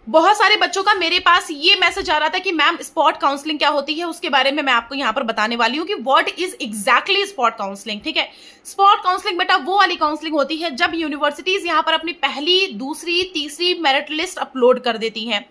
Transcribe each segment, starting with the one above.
बहुत सारे बच्चों का मेरे पास ये मैसेज आ रहा था कि मैम स्पॉट काउंसलिंग क्या होती है, उसके बारे में मैं आपको यहाँ पर बताने वाली हूँ कि what is exactly spot counselling. ठीक है, स्पॉट काउंसलिंग बेटा वो वाली काउंसलिंग होती है जब यूनिवर्सिटीज यहाँ पर अपनी पहली, दूसरी, तीसरी मेरिट लिस्ट अपलोड कर देती हैं।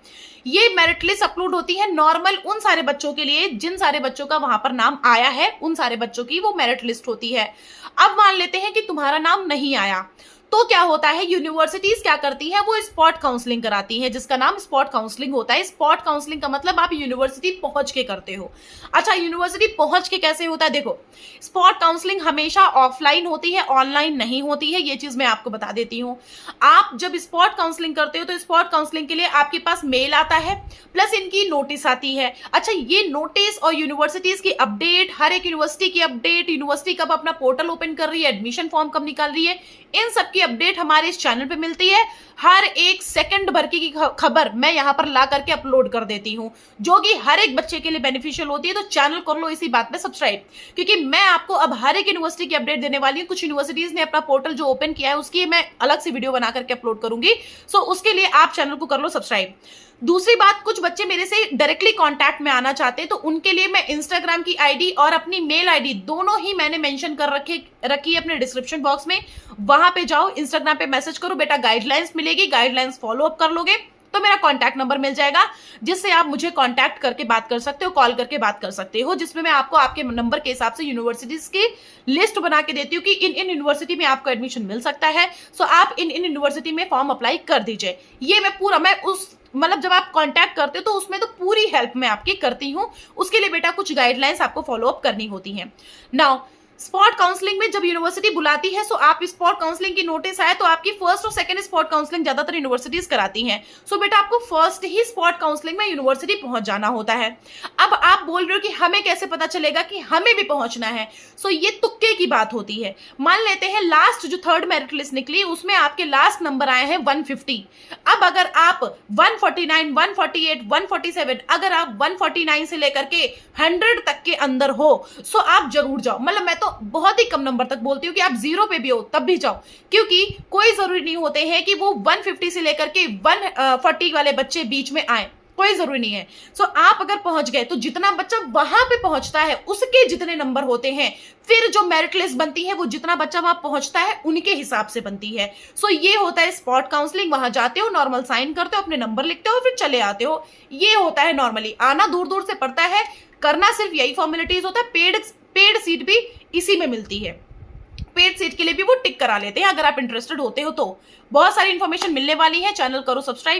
ये मेरिट लिस्ट अपलोड होती है नॉर्मल उन सारे बच्चों के लिए जिन सारे बच्चों का वहां पर नाम आया है, उन सारे बच्चों की वो मेरिट लिस्ट होती है। अब मान लेते हैं कि तुम्हारा नाम नहीं आया, तो क्या होता है, यूनिवर्सिटीज क्या करती है, वो स्पॉट काउंसलिंग कराती है, जिसका नाम स्पॉट काउंसलिंग होता है। स्पॉट काउंसलिंग का मतलब आप यूनिवर्सिटी पहुंच के करते हो। अच्छा, यूनिवर्सिटी पहुंच के कैसे होता है, देखो स्पॉट काउंसलिंग हमेशा ऑफलाइन होती है, ऑनलाइन नहीं होती है, ये चीज मैं आपको बता देती हूँ। आप जब स्पॉट काउंसलिंग करते हो तो स्पॉट काउंसलिंग के लिए आपके पास मेल आता है, प्लस इनकी नोटिस आती है। अच्छा, ये नोटिस और यूनिवर्सिटीज की अपडेट, हर एक यूनिवर्सिटी की अपडेट, यूनिवर्सिटी कब अपना पोर्टल ओपन कर रही है, एडमिशन फॉर्म कब निकाल रही है, इन सब की अपडेट हमारे इस चैनल पे मिलती है। हर एक सेकंड भर की खबर मैं यहाँ पर ला करके अपलोड कर देती हूँ, जो कि हर एक बच्चे के लिए बेनिफिशियल होती है। तो चैनल कर लो इसी बात पे सब्सक्राइब, क्योंकि मैं आपको अब हर एक यूनिवर्सिटी की अपडेट देने वाली हूँ। कुछ यूनिवर्सिटीज ने अपना पोर्टल जो ओपन किया है उसकी मैं अलग से वीडियो बना करके अपलोड करूंगी, सो उसके लिए आप चैनल को कर लो सब्सक्राइब। दूसरी बात, कुछ बच्चे मेरे से डायरेक्टली कांटेक्ट में आना चाहते हैं, तो उनके लिए मैं इंस्टाग्राम की आईडी और अपनी मेल आईडी दोनों ही मैंने मेंशन कर रखी है अपने डिस्क्रिप्शन बॉक्स में। वहां पे जाओ, इंस्टाग्राम पे मैसेज करो, बेटा गाइडलाइंस मिलेगी, गाइडलाइंस फॉलो अप कर लोगे तो मेरा कांटेक्ट नंबर मिल जाएगा, जिससे आप मुझे कांटेक्ट करके बात कर सकते हो, कॉल करके बात कर सकते हो, जिसमें मैं आपको आपके नंबर के हिसाब से यूनिवर्सिटीज की लिस्ट बना के देती हूँ कि इन इन यूनिवर्सिटी में आपको एडमिशन मिल सकता है, सो आप इन इन यूनिवर्सिटी में फॉर्म अप्लाई कर दीजिए। ये मैं उस मतलब जब आप कांटेक्ट करते हो तो उसमें तो पूरी हेल्प मैं आपकी करती हूँ। उसके लिए बेटा कुछ गाइडलाइंस आपको फॉलो अप करनी होती हैं। नाउ स्पॉट काउंसलिंग में जब यूनिवर्सिटी बुलाती है, सो आप स्पॉट काउंसलिंग की नोटिस आए तो आपकी फर्स्ट और सेकंड स्पॉट काउंसलिंग ज्यादातर यूनिवर्सिटीज कराती हैं। सो बेटा आपको फर्स्ट ही स्पॉट काउंसलिंग में यूनिवर्सिटी पहुंच जाना होता है। अब आप बोल रहे हो कि हमें कैसे पता चलेगा कि हमें भी पहुंचना है, सो ये तुक्के की बात होती है। मान लेते हैं लास्ट जो थर्ड मेरिट लिस्ट निकली उसमें आपके लास्ट नंबर आए हैं 150। अब अगर आप 149, 148, 147, अगर आप 149 से लेकर के 100 तक के अंदर हो, सो आप जरूर जाओ। मतलब मैं तो बहुत ही कम नंबर तक बोलती हूँ कि आप 0 पे भी हो तब भी जाओ, क्योंकि कोई जरूरी नहीं होते हैं कि वो 150 से लेकर के 140 वाले बच्चे बीच में आए, कोई जरूरी नहीं है। सो आप अगर पहुंच गए तो जितना बच्चा वहां पे पहुंचता है उसके जितने नंबर होते हैं, फिर जो मेरिट लिस्ट बनती है वो जितना बच्चा वहां पहुंचता है उनके हिसाब से बनती है। सो ये होता है स्पॉट काउंसलिंग। वहां जाते हो, नॉर्मल साइन करते हो, अपने नंबर लिखते हो, फिर चले आते हो। ये होता है नॉर्मली। आना दूर दूर से पड़ता है, करना सिर्फ यही फॉर्मेलिटीज होता है। पेड सीट भी इसी में मिलती है, पेड सीट के लिए भी वो टिक करा लेते हैं अगर आप इंटरेस्टेड होते हो तो। बहुत सारी इंफॉर्मेशन मिलने वाली है, चैनल करो सब्सक्राइब।